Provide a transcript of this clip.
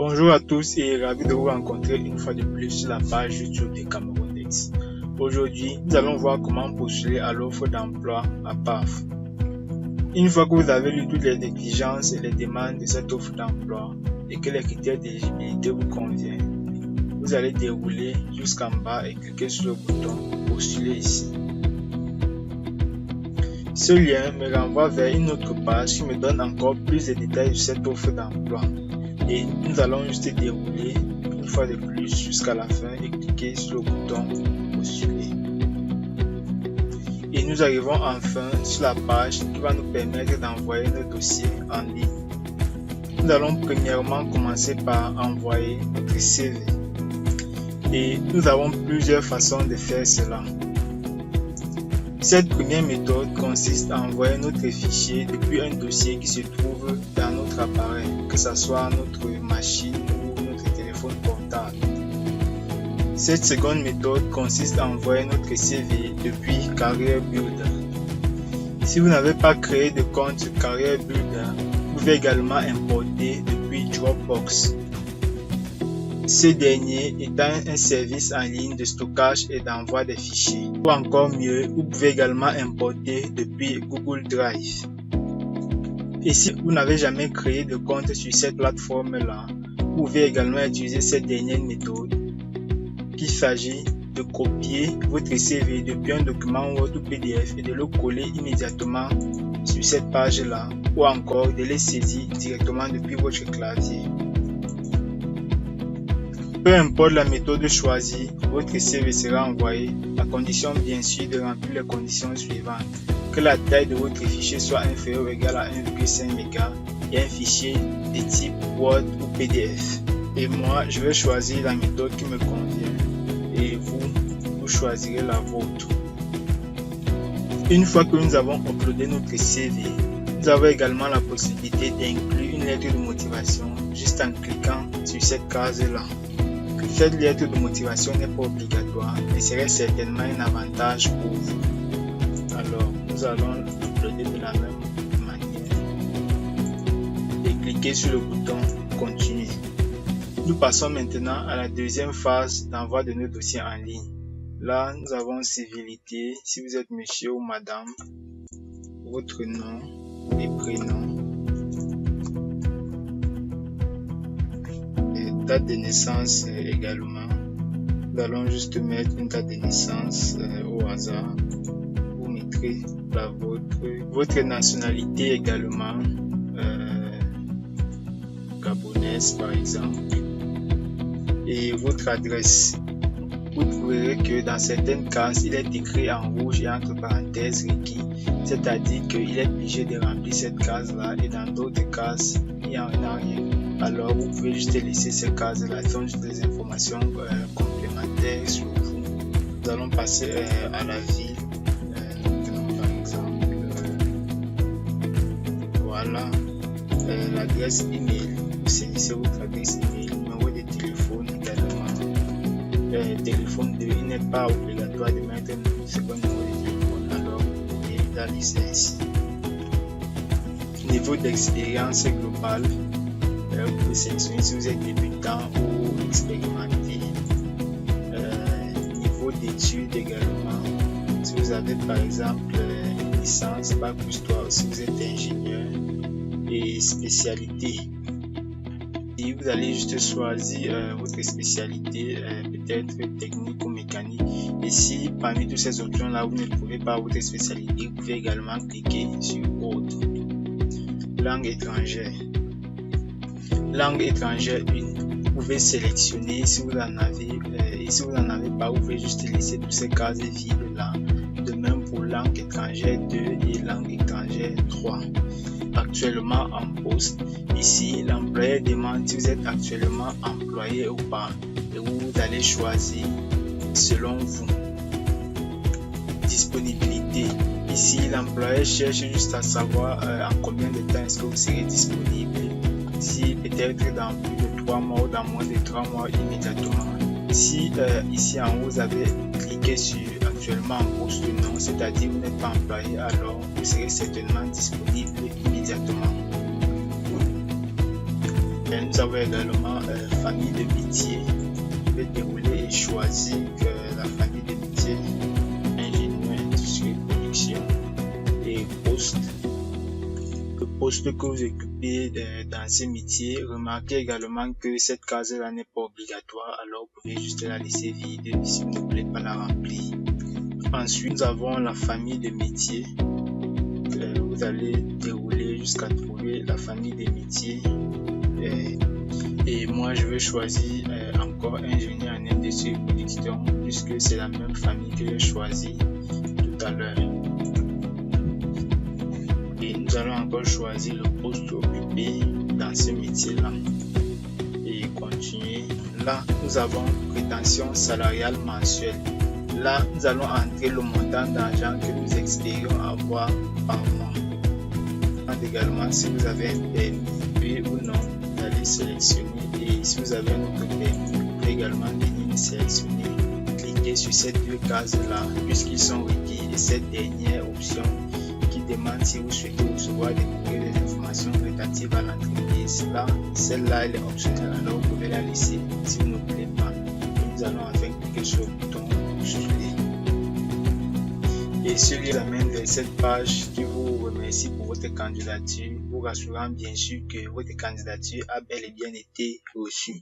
Bonjour à tous et ravi de vous rencontrer une fois de plus sur la page YouTube de Cameroun-X. Aujourd'hui, nous allons voir comment postuler à l'offre d'emploi à PAF. Une fois que vous avez lu toutes les exigences et les demandes de cette offre d'emploi et que les critères d'éligibilité vous conviennent, vous allez dérouler jusqu'en bas et cliquer sur le bouton postuler ici. Ce lien me renvoie vers une autre page qui me donne encore plus de détails sur cette offre d'emploi. Et nous allons juste dérouler une fois de plus jusqu'à la fin et cliquer sur le bouton postuler. Et nous arrivons enfin sur la page qui va nous permettre d'envoyer nos dossiers en ligne. Nous allons premièrement commencer par envoyer notre CV. Et nous avons plusieurs façons de faire cela. Cette première méthode consiste à envoyer notre fichier depuis un dossier qui se trouve dans notre appareil, que ce soit notre machine ou notre téléphone portable. Cette seconde méthode consiste à envoyer notre CV depuis Career Builder. Si vous n'avez pas créé de compte sur Career Builder, vous pouvez également importer depuis Dropbox. Ce dernier étant un service en ligne de stockage et d'envoi des fichiers. Ou encore mieux, vous pouvez également importer depuis Google Drive. Et si vous n'avez jamais créé de compte sur cette plateforme-là, vous pouvez également utiliser cette dernière méthode, qu'il s'agit de copier votre CV depuis un document Word ou PDF et de le coller immédiatement sur cette page-là, ou encore de les saisir directement depuis votre clavier. Peu importe la méthode choisie, votre CV sera envoyé, à condition bien sûr de remplir les conditions suivantes. Que la taille de votre fichier soit inférieure ou égale à 1,5 MB et un fichier de type Word ou PDF. Et moi, je vais choisir la méthode qui me convient et vous choisirez la vôtre. Une fois que nous avons uploadé notre CV, nous avons également la possibilité d'inclure une lettre de motivation juste en cliquant sur cette case-là. Cette lettre de motivation n'est pas obligatoire, mais serait certainement un avantage pour vous. Alors, nous allons l'uploader de la même manière et cliquer sur le bouton continuer. Nous passons maintenant à la deuxième phase d'envoi de nos dossiers en ligne. Là, nous avons civilité, si vous êtes monsieur ou madame, votre nom et prénom. Date de naissance également. Nous allons juste mettre une date de naissance au hasard. Vous mettrez la vôtre. Votre nationalité également. Gabonaise par exemple. Et votre adresse. Vous trouverez que dans certaines cases, il est écrit en rouge et entre parenthèses requis. C'est-à-dire qu'il est obligé de remplir cette case-là et dans d'autres cases, il n'y en a rien. Alors vous pouvez juste laisser ces cases-là, ce sont juste des informations complémentaires sur vous. Nous allons passer à la ville, par exemple, voilà, l'adresse email, vous saisissez votre adresse email, numéro de téléphone également, téléphone il n'est pas obligatoire de mettre un second numéro de téléphone, alors vous pouvez la laisser ainsi. Niveau d'expérience globale, vous pouvez sélectionner si vous êtes débutant ou expérimenté. Niveau d'études également. Si vous avez par exemple une licence, bac plus 3, si vous êtes ingénieur. Et spécialité. Et vous allez juste choisir votre spécialité, peut-être technique ou mécanique. Et si parmi toutes ces options-là, vous ne trouvez pas votre spécialité, vous pouvez également cliquer sur autre. Langue étrangère. Langue étrangère 1, vous pouvez sélectionner si vous en avez et si vous n'en avez pas, vous pouvez juste laisser toutes ces cases vides là. De même pour langue étrangère 2 et langue étrangère 3. Actuellement en poste, ici l'employeur demande si vous êtes actuellement employé ou pas et vous allez choisir selon vous. Disponibilité. Ici l'employeur cherche juste à savoir en combien de temps est-ce que vous serez disponible. Si peut-être dans plus de 3 mois ou dans moins de 3 mois immédiatement. Si ici en haut vous avez cliqué sur actuellement en poste non, c'est-à-dire vous n'êtes pas employé, alors vous serez certainement disponible immédiatement. Nous avons également famille de métier. Je vais dérouler et choisir la famille de métier, ingénieur, industrie, production et poste. Le poste que vous occupez dans ces métiers, remarquez également que cette case-là n'est pas obligatoire, alors vous pouvez juste la laisser vide si vous ne voulez pas la remplir. Ensuite, nous avons la famille de métiers. Vous allez dérouler jusqu'à trouver la famille des métiers. Et moi, je vais choisir encore ingénieur en industrie et production, puisque c'est la même famille que j'ai choisi tout à l'heure. Et nous allons encore choisir le poste occupé dans ce métier-là. Et continuer. Là, nous avons prétention salariale mensuelle. Là, nous allons entrer le montant d'argent que nous espérons avoir par mois. Également, si vous avez un permis, oui ou non, vous allez sélectionner. Et si vous avez un autre permis, vous pouvez également venir sélectionner. Cliquez sur ces deux cases-là, puisqu'ils sont requis. Et cette dernière option qui demande si vous souhaitez recevoir des informations relatives à l'entreprise. Là, celle-là, elle est optionnelle, alors vous pouvez la laisser si vous ne voulez pas. Et nous allons enfin cliquer sur le bouton postuler. Et celui amène vers cette page qui vous remercie pour votre candidature, vous rassurant bien sûr que votre candidature a bel et bien été reçue.